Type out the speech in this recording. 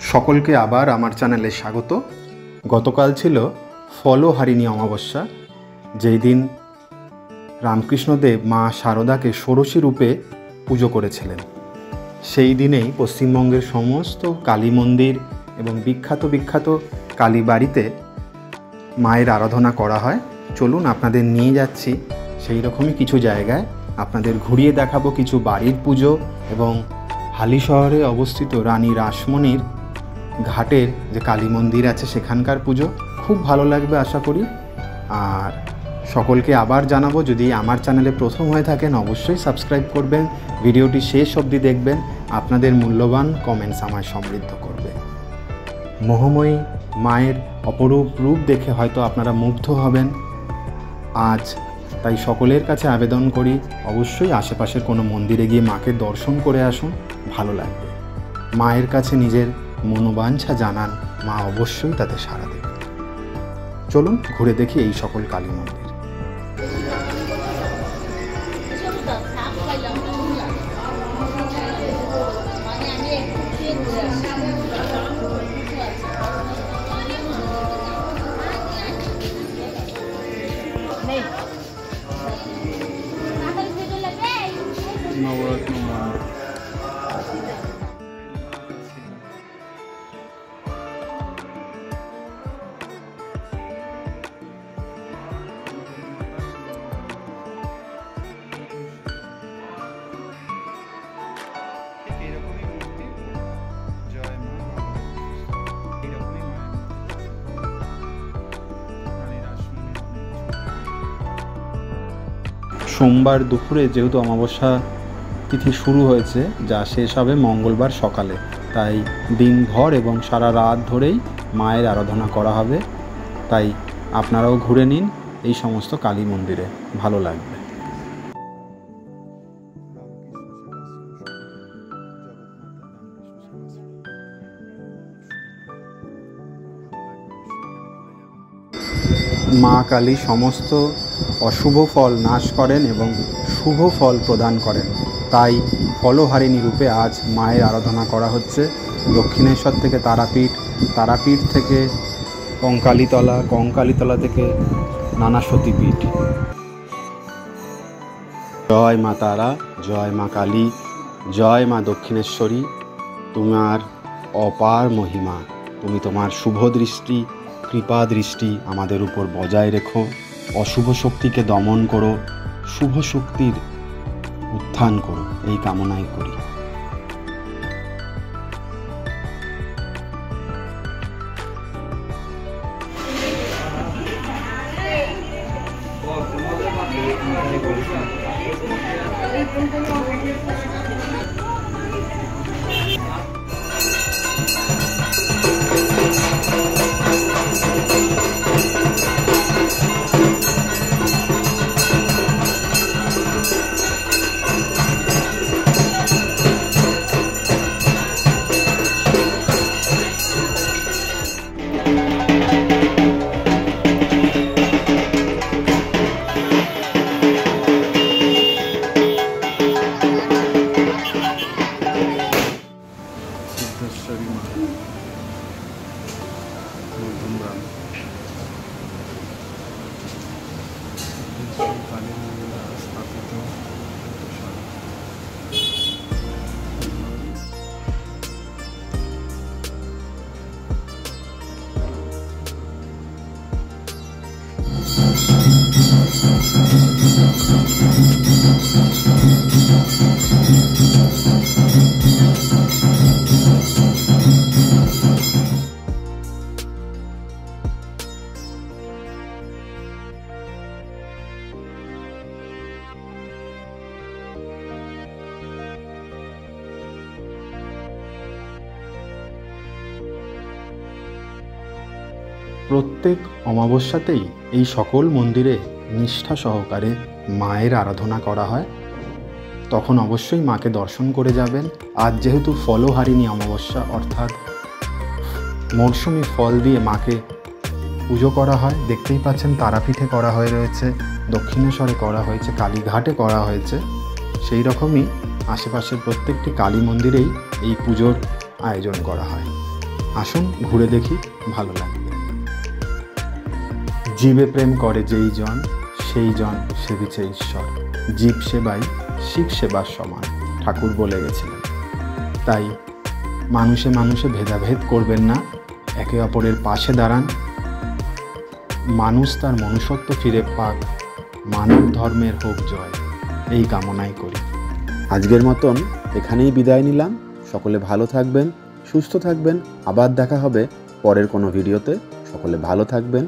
সকলকে আবার আমার চ্যানেলে স্বাগত। গতকাল ছিল ফলহারিণী অমাবস্যা, যেই দিন রামকৃষ্ণদেব মা শারদাকে ষোড়শী রূপে পুজো করেছিলেন। সেই দিনেই পশ্চিমবঙ্গের সমস্ত কালী মন্দির এবং বিখ্যাত কালী বাড়িতে মায়ের আরাধনা করা হয়। চলুন আপনাদের নিয়ে যাচ্ছি সেই রকমই কিছু জায়গায়, আপনাদের ঘুরিয়ে দেখাবো কিছু বাড়ির পুজো এবং হালি শহরে অবস্থিত রানী রাসমণির ঘাটের যে কালী মন্দির আছে সেখানকার পুজো। খুব ভালো লাগবে আশা করি। আর সকলকে আবার জানাবো, যদি আমার চ্যানেলে প্রথম হয়ে থাকেন অবশ্যই সাবস্ক্রাইব করবেন, ভিডিওটি শেষ অবধি দেখবেন। আপনাদের মূল্যবান কমেন্টস আমায় সমৃদ্ধ করবে। মোহময়ী মায়ের অপরূপ রূপ দেখে হয়তো আপনারা মুগ্ধ হবেন আজ। তাই সকলের কাছে আবেদন করি, অবশ্যই আশেপাশের কোনো মন্দিরে গিয়ে মাকে দর্শন করে আসুন, ভালো লাগবে। মায়ের কাছে নিজের মনোবাঞ্ছা জানান, মা অবশ্যই তাতে সাড়া দেবে। চলুন ঘুরে দেখি এই সকল কালী মন্দির। সোমবার দুপুরে যেহেতু অমাবস্যা তিথি শুরু হয়েছে, যা শেষ হবে মঙ্গলবার সকালে, তাই দিনভর এবং সারা রাত ধরেই মায়ের আরাধনা করা হবে। তাই আপনারাও ঘুরে নিন এই সমস্ত কালী মন্দিরে, ভালো লাগবে। মা কালী সমস্ত অশুভ ফল নাশ করেন এবং শুভ ফল প্রদান করেন। তাই ফলহারিণী রূপে আজ মায়ের আরাধনা করা হচ্ছে। দক্ষিণেশ্বর থেকে তারাপীঠ, তারাপীঠ থেকে কঙ্কালীতলা, কঙ্কালীতলা থেকে নানা সতীপীঠ। জয় মা তারা, জয় মা কালী, জয় মা দক্ষিণেশ্বরী। তোমার অপার মহিমা, তুমি তোমার শুভ দৃষ্টি, কৃপা দৃষ্টি আমাদের উপর বজায় রেখো। অশুভ শক্তিকে দমন করো, শুভ শক্তির উত্থান করো, এই কামনাই করি। প্রত্যেক অমাবস্যাতেই এই সকল মন্দিরে নিষ্ঠা সহকারে মায়ের আরাধনা করা হয়। তখন অবশ্যই মাকে দর্শন করে যাবেন। আজ যেহেতু ফলহারিণী অমাবস্যা, অর্থাৎ মরশুমি ফল দিয়ে মাকে পুজো করা হয়। দেখতেই পাচ্ছেন তারাপীঠে করা হয়ে রয়েছে, দক্ষিণেশ্বরে করা হয়েছে, কালীঘাটে করা হয়েছে। সেই রকমই আশেপাশের প্রত্যেকটি কালী মন্দিরেই এই পুজোর আয়োজন করা হয়। আসুন ঘুরে দেখি, ভালো লাগবে। জীবে প্রেম করে যেই জন, সেই জন সেবিছে ঈশ্বর। জীব সেবাই শিব সেবার সমান, ঠাকুর বলে গেছিলেন। তাই মানুষে মানুষে ভেদাভেদ করবেন না, একে অপরের পাশে দাঁড়ান। মানুষ তার মনুষ্যত্ব ফিরে পাক, মানব ধর্মের হোক জয়, এই কামনাই করি। আজকের মতন এখানেই বিদায় নিলাম। সকলে ভালো থাকবেন, সুস্থ থাকবেন। আবার দেখা হবে পরের কোনো ভিডিওতে। সকলে ভালো থাকবেন,